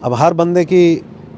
अब हर बंदे की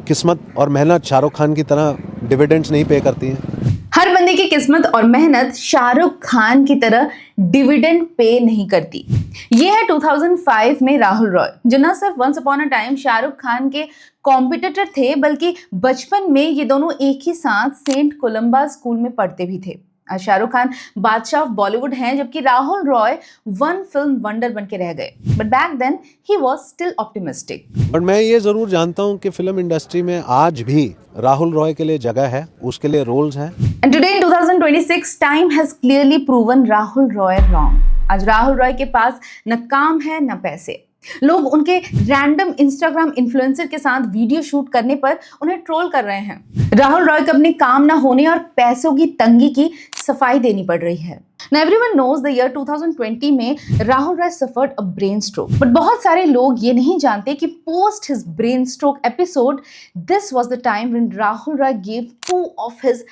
किस्मत और मेहनत शाहरुख खान की तरह डिविडेंड्स नहीं पे करती हैं। हर बंदे की किस्मत और मेहनत शाहरुख खान की तरह डिविडेंड पे नहीं करती। ये है 2005 में राहुल रॉय, जो न सिर्फ once upon a time Shahrukh Khan के कॉम्पिटिटर थे, बल्कि बचपन में ये दोनों एक ही साथ सेंट कोलंबा स्कूल में पढ़ते भी थे। शाहरुख खान बादशाह ऑफ बॉलीवुड हैं, जबकि Rahul Roy one film wonder बन के रह गए। But back then he was still optimistic. But मैं ये जरूर जानता हूँ कि फिल्म इंडस्ट्री में आज भी राहुल रॉय के लिए जगह है, उसके लिए रोल्स हैं। And today in 2026, time has clearly proven Rahul Roy wrong. आज राहुल रॉय के पास न काम है न पैसे। लोग उनके रैंडम इंस्टाग्राम इन्फ्लुएंसर के साथ वीडियो शूट करने पर उन्हें ट्रोल कर रहे हैं। राहुल रॉय को अपने काम न होने और पैसों की तंगी की सफाई देनी पड़ रही है। Now everyone knows the year 2020 में Rahul Roy suffered a brain stroke, but बहुत सारे लोग ये नहीं जानते कि post his brain stroke episode, this was the time when Rahul Roy gave 2 of his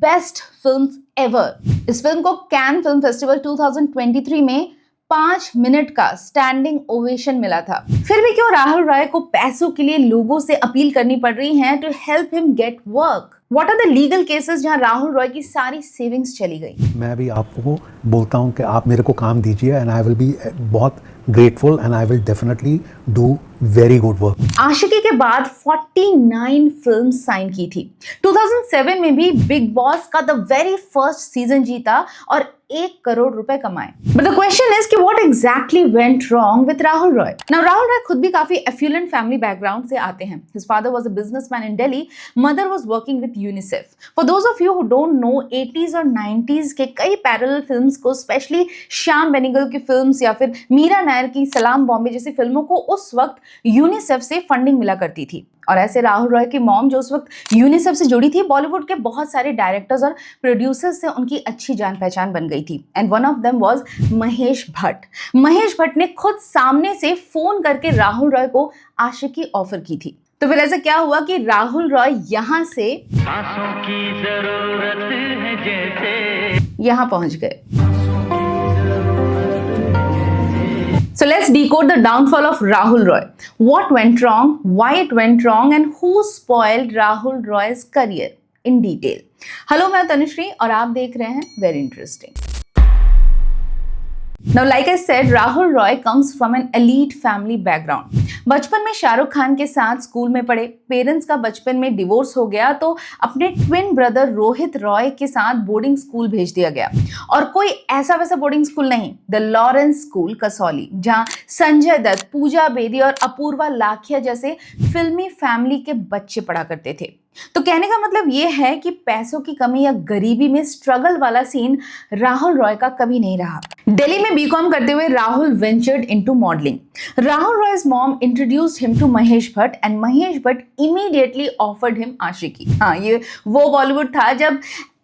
best films ever. इस फिल्म को कैन फिल्म फेस्टिवल 2023 में 5 मिनट का स्टैंडिंग ओवेशन मिला था। फिर भी क्यों राहुल रॉय को पैसों के लिए लोगों से अपील करनी पड़ रही है to help him get work? What are the legal cases जहां राहुल रॉय की सारी सेविंग्स चली गई? मैं भी आपको बोलता हूं कि आप मेरे को काम दीजिए एंड आई विल बी बहुत grateful and I will definitely do very good work. Aashiqui के बाद 49 फिल्म साइन की थी। 2007 में भी बिग बॉस का द वेरी फर्स्ट सीजन जीता और 1 करोड़ रुपए कमाए। बट द क्वेश्चन इज कि what exactly went wrong with Rahul Roy? Now Rahul Roy खुद भी काफी एफ्लुएंट फैमिली बैकग्राउंड से आते हैं। His father was a businessman in Delhi, mother was working with UNICEF. For those of you who don't know, 80s और 90s के कई पैरेलल फिल्म्स को, स्पेशली श्याम बेनेगल की फिल्म्स या फिर मीरा नायर की सलाम बॉम्बे जैसी फिल्मों को उस वक्त यूनिसेफ से फंडिंग मिला करती थी। और ऐसे राहुल रॉय की मॉम, जो उस वक्त यूनिसेफ से जुड़ी थी, बॉलीवुड के बहुत सारे डायरेक्टर्स और प्रोड्यूसर्स से उनकी अच्छी जान पहचान बन गई थी। And one of them was Mahesh Bhatt. Mahesh Bhatt ने खुद सामने से फोन करके राहुल रॉय को आशिकी ऑफर की थी। तो फिर ऐसा क्या हुआ कि राहुल रॉय यहां से सांसों की जरूरत है जैसे यहां पहुंच गए। So let's decode the downfall of Rahul Roy. What went wrong, why it went wrong, and who spoiled Rahul Roy's career in detail. Hello, मैं तनुश्री और आप देख रहे हैं Very Interesting. Now, like I said, Rahul Roy comes from an elite family background. बचपन में शाहरुख खान के साथ स्कूल में पढ़े। पेरेंट्स का बचपन में डिवोर्स हो गया तो अपने ट्विन ब्रदर रोहित रॉय के साथ बोर्डिंग स्कूल भेज दिया गया। और कोई ऐसा वैसा बोर्डिंग स्कूल नहीं, द लॉरेंस स्कूल कसौली, जहां संजय दत्त, पूजा बेदी और अपूर्वा लाखिया जैसे फिल्मी फैमिली के बच्चे पढ़ा करते थे। तो कहने का मतलब ये है कि पैसों की कमी या गरीबी में स्ट्रगल वाला सीन राहुल रॉय का कभी नहीं रहा। दिल्ली में बीकॉम करते हुए Rahul ventured into modelling. Rahul Roy's mom introduced him to Mahesh Bhatt and Mahesh Bhatt immediately offered him Aashiqui. हाँ, ये वो बॉलीवुड था जब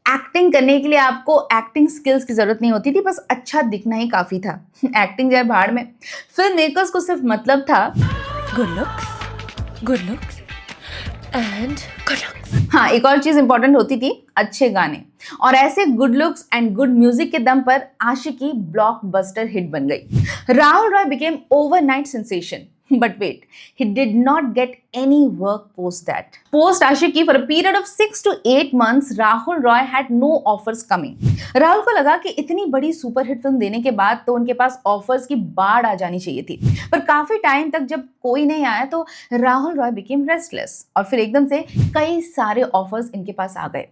एक्टिंग करने के लिए आपको एक्टिंग स्किल्स की जरूरत नहीं होती थी, बस अच्छा दिखना ही काफी था। एक्टिंग जाए भाड़ में। फिल्म मेकर्स को सिर्फ मतलब था good looks and good looks. हाँ, एक और चीज इंपॉर्टेंट होती थी, अच्छे गाने। और ऐसे good looks and good music के दम पर आशिकी ब्लॉकबस्टर हिट बन गई। Rahul Roy became overnight sensation, but wait, he did not get any work post that. Post Ashiki, for a period of 6 to 8 months, Rahul Roy had no offers coming. Rahul को लगा कि इतनी बड़ी सुपरहिट फिल्म देने के बाद तो उनके पास ऑफर्स की बाढ़ आ जानी चाहिए थी, पर काफी टाइम तक जब कोई नहीं आया तो राहुल रॉय बिकेम रेस्टलेस और फिर एकदम से कई सारे ऑफर्स इनके पास आ गए।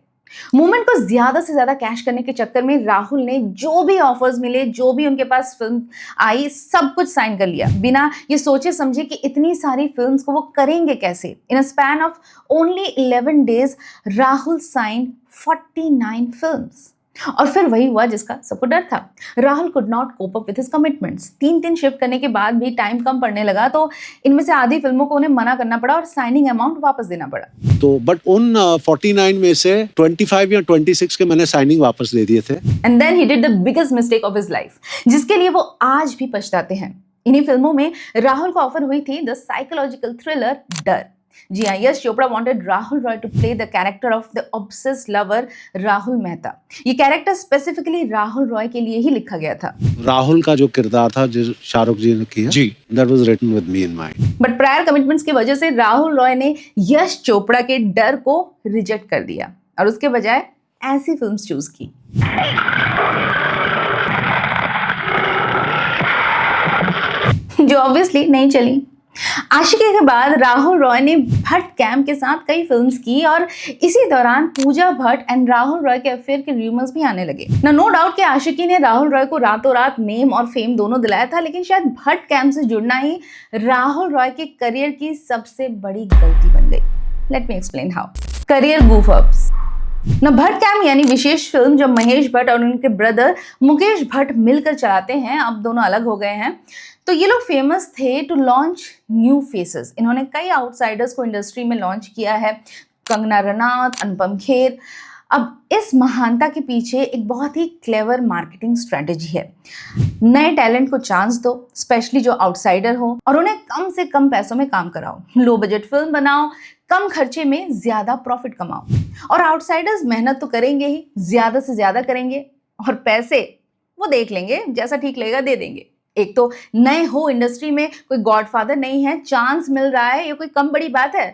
मूवमेंट को ज्यादा से ज्यादा कैश करने के चक्कर में राहुल ने जो भी ऑफर्स मिले, जो भी उनके पास फिल्म आई, सब कुछ साइन कर लिया, बिना ये सोचे समझे कि इतनी सारी फिल्म्स को वो करेंगे कैसे। In a span of only 11 days Rahul sign 49 films. और फिर वही हुआ जिसका सबको डर था। Rahul could not cope up with his commitments. 3 shift करने के बाद भी टाइम कम पड़ने लगा तो इनमें से आधी फिल्मों को उन्हें मना करना पड़ा और साइनिंग अमाउंट वापस देना पड़ा। तो बट उन 49 में से 25 या 26 के मैंने साइनिंग वापस दे दिए थे। And then he did the biggest mistake of his life, जिसके लिए वो आज भी पछताते हैं। इन्हीं फिल्मों में राहुल को ऑफर हुई थी द साइकोलॉजिकल थ्रिलर डर। जी हाँ, Yash Chopra wanted Rahul Roy to play the character of the obsessed lover Rahul Mehta. ये कैरेक्टर स्पेसिफिकली राहुल रॉय के लिए ही लिखा गया था। राहुल का जो किरदार था जो शाहरुख जी ने किया जी, that was written with me in mind. But prior commitments की वजह से राहुल रॉय ने यश चोपड़ा के डर को रिजेक्ट कर दिया और उसके बजाय ऐसी फिल्म्स चूज की। जो ऑब्वियसली नहीं चली। आशिकी के बाद राहुल रॉय ने भट्ट कैम्प के साथ कई फिल्म्स की और इसी दौरान पूजा भट्ट एंड राहुल रॉय के अफेयर के रूमर्स भी आने लगे। नो डाउट कि आशिकी ने राहुल रॉय को रातों रात नेम और फेम दोनों दिलाया था, लेकिन शायद भट्ट कैम्प से जुड़ना ही राहुल रॉय के करियर की सबसे बड़ी गलती बन गई। Let me explain how. Career goof ups. Bhatt camp यानी विशेष फिल्म जो महेश भट्ट और उनके ब्रदर मुकेश भट्ट मिलकर चलाते हैं, अब दोनों अलग हो गए हैं। तो ये लोग फेमस थे टू लॉन्च न्यू फेसेस। इन्होंने कई आउटसाइडर्स को इंडस्ट्री में लॉन्च किया है, कंगना रनौत, अनुपम खेर। अब इस महानता के पीछे एक बहुत ही क्लेवर मार्केटिंग स्ट्रेटेजी है। नए टैलेंट को चांस दो, स्पेशली जो आउटसाइडर हो, और उन्हें कम से कम पैसों में काम कराओ। लो बजट फिल्म बनाओ, कम खर्चे में ज्यादा प्रॉफिट कमाओ। और आउटसाइडर्स मेहनत तो करेंगे ही, ज्यादा से ज्यादा करेंगे, और पैसे वो देख लेंगे, जैसा ठीक लगेगा दे देंगे। एक तो नए हो इंडस्ट्री में, कोई गॉडफादर नहीं है, चांस मिल रहा है, ये कोई कम बड़ी बात है।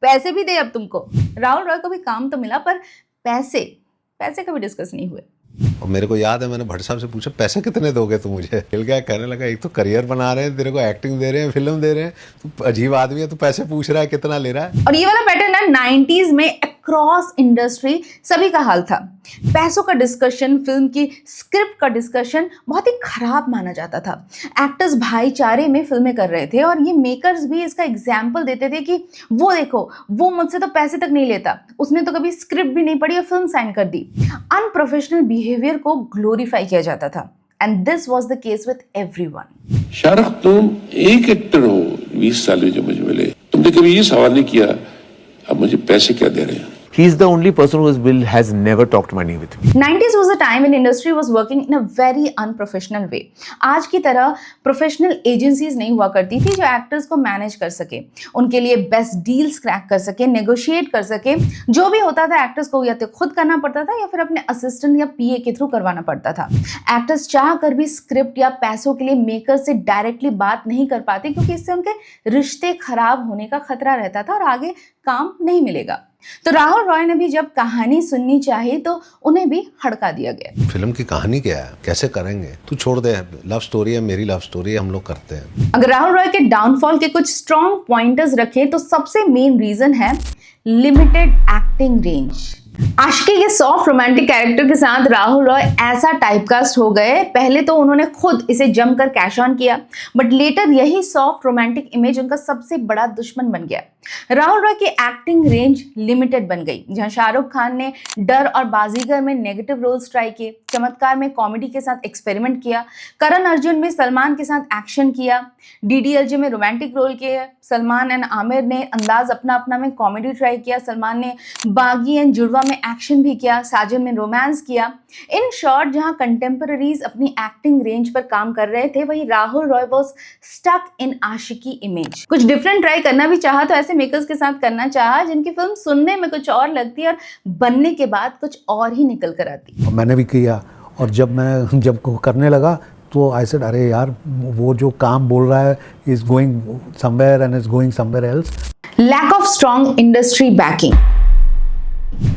पैसे भी दे अब तुमको। राहुल रॉय को भी काम तो मिला, पर पैसे कभी डिस्कस नहीं हुए। और मेरे को याद है मैंने भट्ट साहब से पूछा पैसे कितने दोगे तुम मुझे? हिल गया, कहने लगा एक तो करियर बना रहे हैं, तेरे को एक्टिंग दे रहे हैं, फिल्म दे रहे हैं, तू अजीब आदमी है, तू पैसे पूछ रहा है, कितना ले रहा है? और ये वाला पैटर्न ना 90s में अक्रॉस इंडस्ट्री सभी का हाल था। पैसों का डिस्कशन, फिल्म की स्क्रिप्ट का डिस्कशन बहुत ही खराब माना जाता था। एक्टर्स भाईचारे में फिल्में कर रहे थे और ये मेकर्स भी इसका एग्जाम्पल देते थे कि वो देखो, वो मुझसे तो पैसे तक नहीं लेता, उसने तो कभी स्क्रिप्ट भी नहीं पढ़ी और फिल्म साइन कर दी। अनप्रोफेशनल बिहेवियर को ग्लोरीफाई किया जाता था, and this was the case with everyone. Shahrukh, तुम एक एक्टर हो 20 साल में जो मुझे मिले, तुमने कभी ये सवाल नहीं किया अब मुझे पैसे क्या दे रहे हैं? He is the only person who has never talked money with me. 90s was a time when industry was working in a very unprofessional way. आज की तरह प्रोफेशनल एजेंसीज नहीं हुआ करती थी जो एक्टर्स को मैनेज कर सके, उनके लिए बेस्ट डील्स क्रैक कर सके, नेगोशिएट कर सके। जो भी होता था एक्टर्स को या तो खुद करना पड़ता था या फिर अपने असिस्टेंट या पीए के थ्रू करवाना पड़ता था। एक्टर्स चाह कर भी स्क्रिप्ट या पैसों के लिए मेकर से डायरेक्टली बात नहीं कर पाते, क्योंकि इससे उनके रिश्ते खराब होने का खतरा रहता था और आगे काम नहीं मिलेगा। तो राहुल रॉय ने भी जब कहानी सुननी चाहिए तो उन्हें भी हड़का दिया गया। फिल्म की कहानी क्या है, कैसे करेंगे, तू छोड़ दे, लव स्टोरी है, मेरी लव स्टोरी है, हम लोग करते हैं। अगर राहुल रॉय के डाउनफॉल के कुछ स्ट्रॉन्ग पॉइंटर्स रखें तो सबसे मेन रीजन है लिमिटेड एक्टिंग रेंज। आशिकी के सॉफ्ट रोमांटिक कैरेक्टर के साथ राहुल रॉय ऐसा टाइपकास्ट हो गए। पहले तो उन्होंने खुद इसे जमकर कैश ऑन किया, बट लेटर यही सॉफ्ट रोमांटिक इमेज उनका सबसे बड़ा दुश्मन बन गया। राहुल रॉय की एक्टिंग रेंज लिमिटेड बन गई। जहां शाहरुख खान ने डर और बाजीगर में नेगेटिव रोल्स ट्राई किए, चमत्कार में कॉमेडी के साथ एक्सपेरिमेंट किया, करण अर्जुन में सलमान के साथ एक्शन किया, डीडीएलजे में रोमांटिक रोल किए, सलमान एंड आमिर ने अंदाज अपना अपना में कॉमेडी ट्राई किया, सलमान ने बागी एंड जुड़वा में एक्शन भी किया, साजन में रोमांस किया। इन शॉर्ट, जहां कंटेम्पररीज अपनी एक्टिंग रेंज पर काम कर रहे थे, वही Rahul Roy was stuck in Aashiqui image. कुछ डिफरेंट ट्राई करना भी चाहा तो ऐसे मेकर्स के साथ करना चाहा जिनकी फिल्म सुनने में कुछ और लगती और बनने के बाद कुछ और ही निकल कर आती। मैंने भी किया, और जब करने लगा तो आई सेड अरे यार, वो जो काम बोल रहा है is going somewhere and is going somewhere else. Lack of strong industry backing.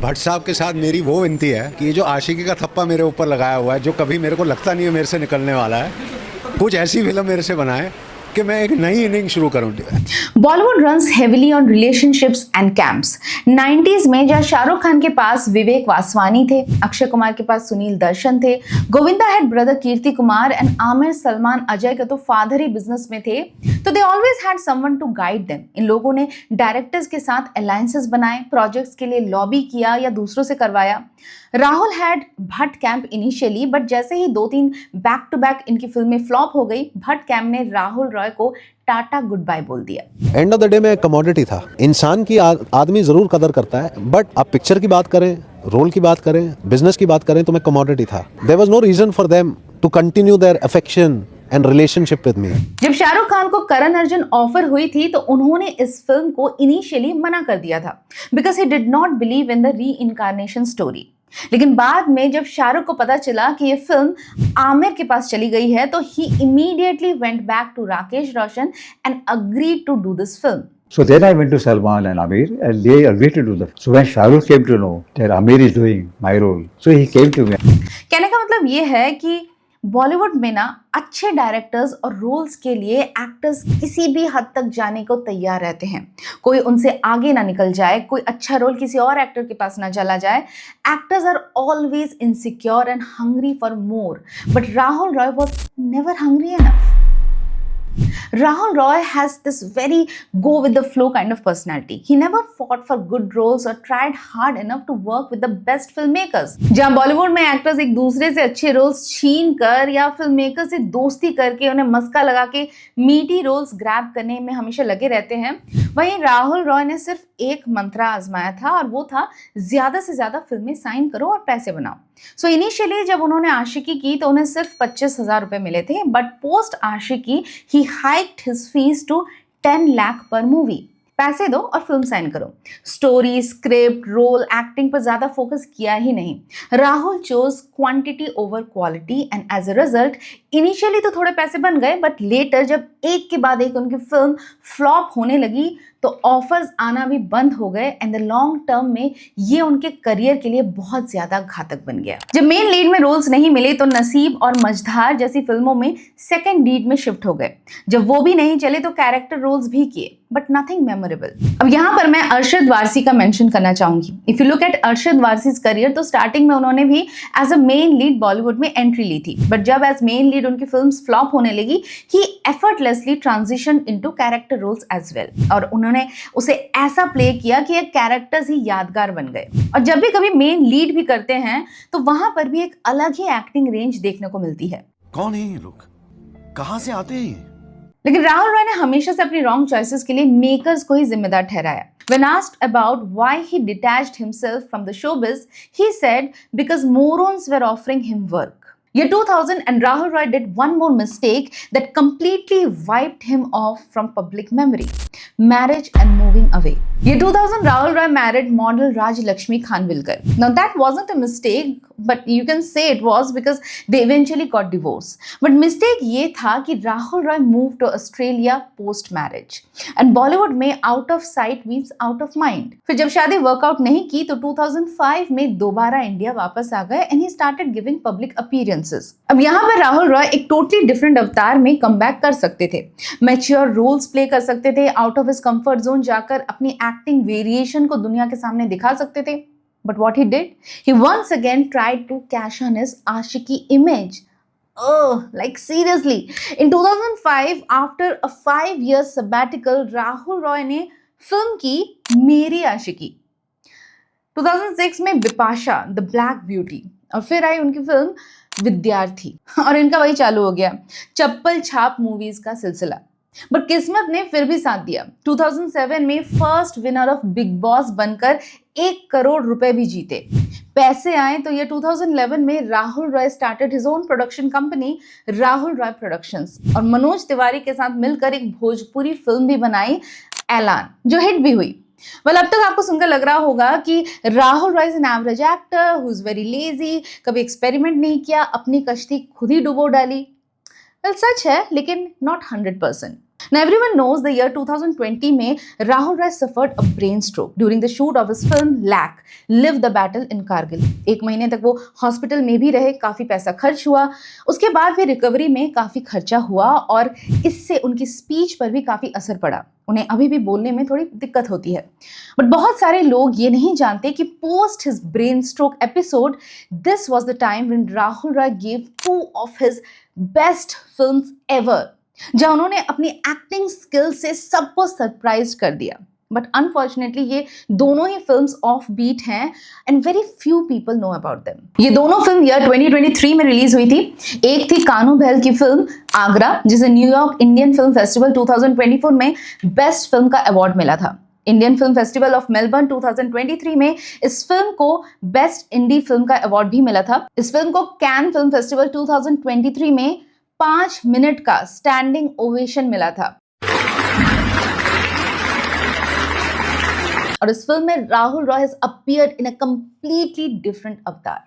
Bhatt साहब के साथ मेरी वो विनती है कि ये जो आशिकी का थप्पा मेरे ऊपर लगाया हुआ है, जो कभी मेरे को लगता नहीं है मेरे से निकलने वाला है, कुछ ऐसी फिल्म मेरे से बनाए कि मैं एक नई इनिंग शुरू करूं। Bollywood runs heavily on relationships and camps. 90s में जहां शाहरुख खान के पास विवेक वासवानी थे, अक्षय कुमार के पास सुनील दर्शन थे, Govinda had brother Kirti Kumar and Aamir Salman Ajay के तो फादर ही बिजनेस में थे, तो they always had someone to guide them. इन लोगों ने डायरेक्टर्स के साथ अलायंसेस बनाए, प्रोजेक्ट्स के लिए लॉबी किया या दूसरों से करवाया। Rahul had Bhatt camp initially, but जैसे ही 2-3 बैक टू बैक इनकी फिल्में फ्लॉप हो गई, भट्ट कैंप ने राहुल रॉय को टाटा गुड बाय बोल दिया। एंड ऑफ द डे में कमोडिटी था। इंसान की आदमी जरूर कदर करता है, बट आप पिक्चर की बात करें, रोल की बात करें, बिजनेस की बात करें, तो मैं कमोडिटी था। There was no reason for them to continue their affection and relationship with me. जब शाहरुख खान को करण अर्जुन ऑफर हुई थी तो उन्होंने इस फिल्म को इनिशियली मना कर दिया था because he did not believe in the री इनकारनेशन स्टोरी। लेकिन बाद में जब शाहरुख को पता चला कि ये फिल्म आमिर के पास चली गई है तो he immediately went back to Rakesh Roshan and agreed to do this film. So then I went to Salman and Amir and they agreed to do that. So when Shahrukh came to know that Amir is doing my role, so he came to me. कहने का मतलब ये है कि बॉलीवुड में ना अच्छे directors और रोल्स के लिए एक्टर्स किसी भी हद तक जाने को तैयार रहते हैं। कोई उनसे आगे ना निकल जाए, कोई अच्छा रोल किसी और एक्टर के पास ना चला जाए। Actors are always insecure and hungry for more, but Rahul Roy was never hungry enough. Rahul Roy has this very go with the flow kind of personality. He never fought for good roles or tried hard enough to work with the best filmmakers. जहाँ बॉलीवुड में actors एक दूसरे से अच्छे roles छीन कर या film maker से दोस्ती करके उन्हें मस्का लगा के मीटी रोल्स ग्रैब करने में हमेशा लगे रहते हैं, वहीं राहुल रॉय ने सिर्फ एक मंत्रा आजमाया था और वो था ज्यादा से ज्यादा फिल्में साइन करो और पैसे बनाओ। सो इनिशियली जब उन्होंने आशिकी की तो उन्हें सिर्फ 25,000 रुपए मिले थे, but post Aashiqui he hiked his fees to 10 lakh per movie. पैसे दो और फिल्म साइन करो। स्टोरी, स्क्रिप्ट, रोल, एक्टिंग पर ज्यादा फोकस किया ही नहीं। Rahul chose quantity over quality and as a result initially तो थोड़े पैसे बन गए, बट लेटर जब एक के बाद एक उनकी फिल्म फ्लॉप होने लगी तो ऑफर्स आना भी बंद हो गए एंड द लॉन्ग टर्म में ये उनके करियर के लिए बहुत ज्यादा घातक बन गया। जब मेन लीड में रोल्स नहीं मिले तो नसीब और मझधार जैसी फिल्मों में सेकंड लीड में शिफ्ट हो गए। जब वो भी नहीं चले तो कैरेक्टर रोल्स भी किए, बट नथिंग मेमोरेबल। अब यहाँ पर मैं अरशद वारसी का मेंशन करना चाहूंगी। If you look at Arshad Warsi's career तो स्टार्टिंग में उन्होंने भी as a main lead Bollywood में एंट्री ली थी, बट जब एज मेन लीड उनकी फिल्म्स फ्लॉप होने लगी he effortlessly transition into character roles as well, और उन्होंने उसे ऐसा प्ले किया कि ये कैरेक्टर्स ही यादगार बन गए। और जब भी कभी मेन लीड भी करते हैं तो वहां पर भी एक अलग ही एक्टिंग रेंज देखने को मिलती है। कौन है ये लोग, कहां से आते हैं? लेकिन राहुल रॉय ने हमेशा से अपनी रॉन्ग चॉइसेस के लिए मेकर्स को ही जिम्मेदार ठहराया। When asked about why he detached himself from the showbiz, he said because morons were offering him work. Year 2000 and Rahul Roy did one more mistake that completely wiped him off from public memory. Marriage and moving away. Year 2000 Rahul Roy married model Raj Lakshmi Khanvilkar. Now that wasn't a mistake, but you can say it was because they eventually got divorced. But mistake ये था कि Rahul Roy moved to Australia post marriage. And Bollywood में out of sight means out of mind. फिर जब शादी workout नहीं की तो 2005 में दोबारा इंडिया वापस आ गए and he started giving public appearances. अब यहाँ पर राहुल रॉय एक टोटली डिफरेंट अवतार में कमबैक कर सकते थे, मैच्योर रोल्स प्ले कर सकते थे, out of his comfort zone जाकर अपनी एक्टिंग वेरिएशन को दुनिया के सामने दिखा सकते थे। But what he did, he once again tried to cash on his Aashiqui image. Oh, like seriously. In 2005, after a 5-year sabbatical, Rahul Roy ने फिल्म की मेरी आशिकी। 2006 में बिपाशा द ब्लैक ब्यूटी, और फिर आई उनकी फिल्म विद्यार्थी, और इनका वही चालू हो गया चप्पल छाप मूवीज का सिलसिला। बट किस्मत ने फिर भी साथ दिया। 2007 में first winner of big boss बनकर 1 करोड़ रुपए भी जीते। पैसे आए तो ये 2011 में Rahul Roy started his own production company Rahul Roy productions, और मनोज तिवारी के साथ मिलकर एक भोजपुरी फिल्म भी बनाई ऐलान, जो हिट भी हुई। वेल, अब तक आपको सुनकर लग रहा होगा कि Rahul Roy is an average actor who is very lazy, कभी एक्सपेरिमेंट नहीं किया, अपनी कश्ती खुद ही डुबो डाली। वेल, सच है, लेकिन not 100%. Now everyone knows the year 2020 में Rahul Roy suffered a brain stroke during the shoot of his film Lack, Live the Battle in Kargil. 1 महीने तक वो हॉस्पिटल में भी रहे, काफी पैसा खर्च हुआ, उसके बाद भी रिकवरी में काफी खर्चा हुआ और इससे उनकी स्पीच पर भी काफी असर पड़ा। उन्हें अभी भी बोलने में थोड़ी दिक्कत होती है। बट बहुत सारे लोग ये नहीं जानते कि post his brain stroke episode this was the time when Rahul Roy give 2 of his best films ever, जहां उन्होंने अपनी एक्टिंग स्किल से सबको सरप्राइज कर दिया। बट अनफॉर्चुनेटली ये दोनों ही फिल्म्स ऑफ बीट हैं and very few people know about them. ये दोनों फिल्म ईयर 2023 में रिलीज हुई थी। एक थी कानू बहल की फिल्म आगरा, जिसे न्यूयॉर्क इंडियन फिल्म फेस्टिवल 2024 में बेस्ट फिल्म का अवार्ड मिला था। Indian film festival of Melbourne 2023 में इस फिल्म को बेस्ट इंडी फिल्म का अवार्ड भी मिला था। इस फिल्म को कैन फिल्म फेस्टिवल 2023 में 5 मिनट का स्टैंडिंग ओवेशन मिला था। और इस फिल्म में Rahul Roy has appeared in a completely different अवतार।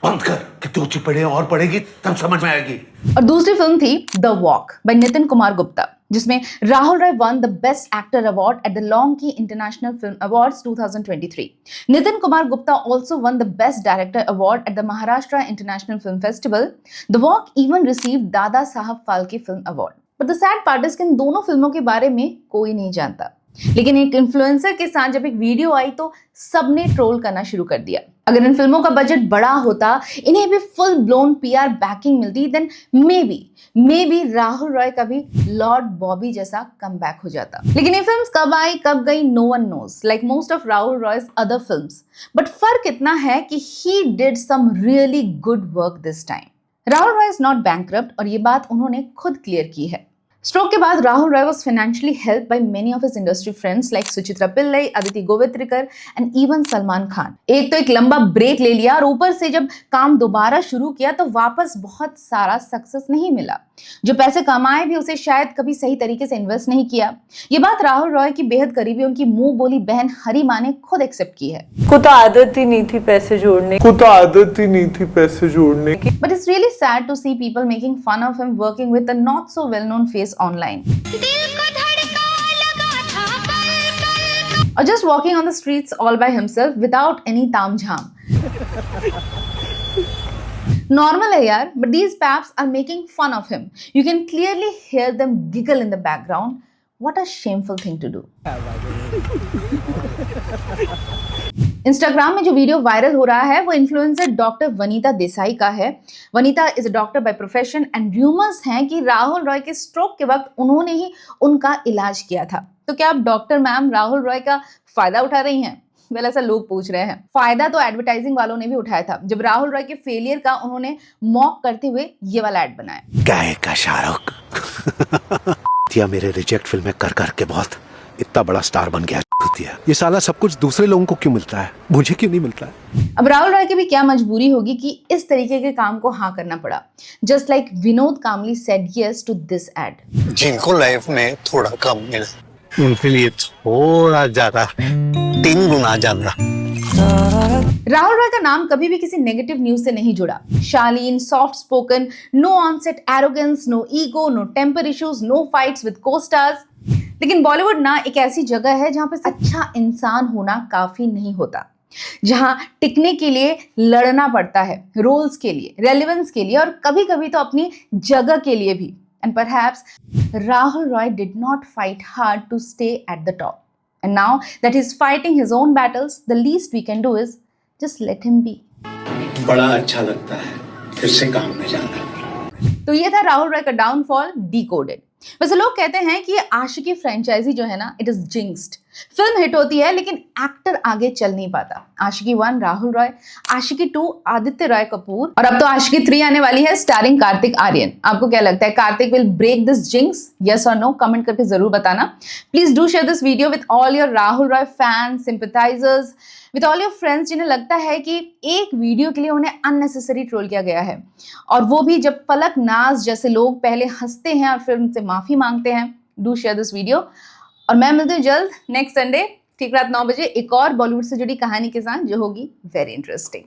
बंद कर, कितनी ऊंची पढ़े और पढ़ेगी तब समझ में आएगी। और दूसरी फिल्म थी the walk by Nitin Kumar Gupta, जिसमें Rahul Roy won the best actor award at the longy international film awards 2023. Nitin Kumar Gupta also won the best director award at the Maharashtra International Film Festival. The Walk even received Dada Saheb Phalke film award. But the sad part is कि इन दोनों फिल्मों के बारे में कोई नहीं जानता, लेकिन एक इन्फ्लुएंसर के साथ जब एक वीडियो आई तो सबने ट्रोल करना शुरू कर दिया। अगर इन फिल्मों का बजट बड़ा होता, इन्हें भी फुल ब्लोन पीआर बैकिंग मिलती, then maybe Rahul Roy का भी लॉर्ड बॉबी जैसा कमबैक हो जाता। लेकिन ये फिल्म्स कब आई कब गई no one knows, like most of Rahul Roy's other films. But फर्क इतना है कि he did some really good work this time. Rahul Roy is not bankrupt और ये बात उन्होंने खुद क्लियर की है। स्ट्रोक के बाद Rahul Roy was financially helped by many of his industry friends like Suchitra Pillai, Aditi Gowitrikar and even Salman Khan. एक तो एक लंबा ब्रेक ले लिया और ऊपर से जब काम दोबारा शुरू किया तो वापस बहुत सारा सक्सेस नहीं मिला। जो पैसे कमाए भी उसे शायद कभी सही तरीके से इन्वेस्ट नहीं किया। ये बात राहुल रॉय की बेहद करीबी उनकी मुंह बोली बहन हरिमा ने खुद एक्सेप्ट की है। को तो आदत ही नहीं थी पैसे जोड़ने की। But it's really sad to see people making fun of him working with a not so well-known face online. Or just walking on the streets all by himself without any तामझाम. Normal है यार, but these paps are making fun of him. You can clearly hear them giggle in the background. What a shameful thing to do. Instagram में जो video viral हो रहा है वो influencer doctor Vanita Desai का है। Vanita is a doctor by profession and rumours हैं कि राहुल रॉय के स्ट्रोक के वक्त उन्होंने ही उनका इलाज किया था। तो क्या आप डॉक्टर मैम राहुल रॉय का फायदा उठा रही हैं? वेल ऐसा लोग पूछ रहे हैं। फायदा तो एडवर्टाइजिंग वालों ने भी उठाया था जब राहुल रॉय के फेलियर का उन्होंने मॉक करते हुए ये वाला एड बनाया। गाय का शाहरुख दिया मेरे रिजेक्ट फिल्में कर करके बहुत इतना बड़ा स्टार बन गया दिया। ये साला सब कुछ दूसरे लोगों को क्यों मिलता है, मुझे क्यों नहीं मिलता है? अब राहुल रॉय की भी क्या मजबूरी होगी कि इस तरीके के काम को हाँ करना पड़ा। Just like Vinod Kambli said yes to this ad. जिनको लाइफ में थोड़ा कम मिला उनके लिए थोड़ा ज्यादा 3 गुना ज्यादा। राहुल रॉय का नाम कभी भी किसी नेगेटिव न्यूज से नहीं जुड़ा। शालीन, soft spoken, no onset arrogance, no ego, no temper issues, no fights with co-stars. लेकिन बॉलीवुड ना एक ऐसी जगह है जहां पे अच्छा इंसान होना काफी नहीं होता, जहां टिकने के लिए लड़ना पड़ता है, रोल्स के लिए, रेलेवेंस के लिए और कभी कभी तो अपनी जगह के लिए भी। And perhaps Rahul Roy did not fight hard to stay at the top, and now that he is fighting his own battles, the least we can do is just let him be. बड़ा अच्छा लगता है फिर से काम में जाना। तो ये था राहुल रॉय का डाउनफॉल डिकोडेड। वैसे लोग कहते हैं कि ये आशिकी फ्रेंचाइजी जो है ना, इट इज जिंक्स्ड। फिल्म हिट होती है लेकिन एक्टर आगे चल नहीं पाता। आशिकी 1 राहुल रॉय, आशिकी 2 आदित्य रॉय कपूर और अब तो आशिकी 3 आने वाली है स्टारिंग कार्तिक आर्यन। आपको क्या लगता है, Kartik will break this jinx? Yes और नो कमेंट करके जरूर बताना। Please do share this video with all your Rahul Roy fans, sympathizers, with all your friends जिन्हें लगता है कि एक वीडियो के लिए उन्हें अननेसेसरी ट्रोल किया गया है, और वो भी जब फलक नाज जैसे लोग पहले हंसते हैं और फिर उनसे माफी मांगते हैं। डू शेयर दिस वीडियो और मैं मिलती हूँ जल्द नेक्स्ट संडे ठीक रात 9 बजे एक और बॉलीवुड से जुड़ी कहानी के साथ जो होगी वेरी इंटरेस्टिंग।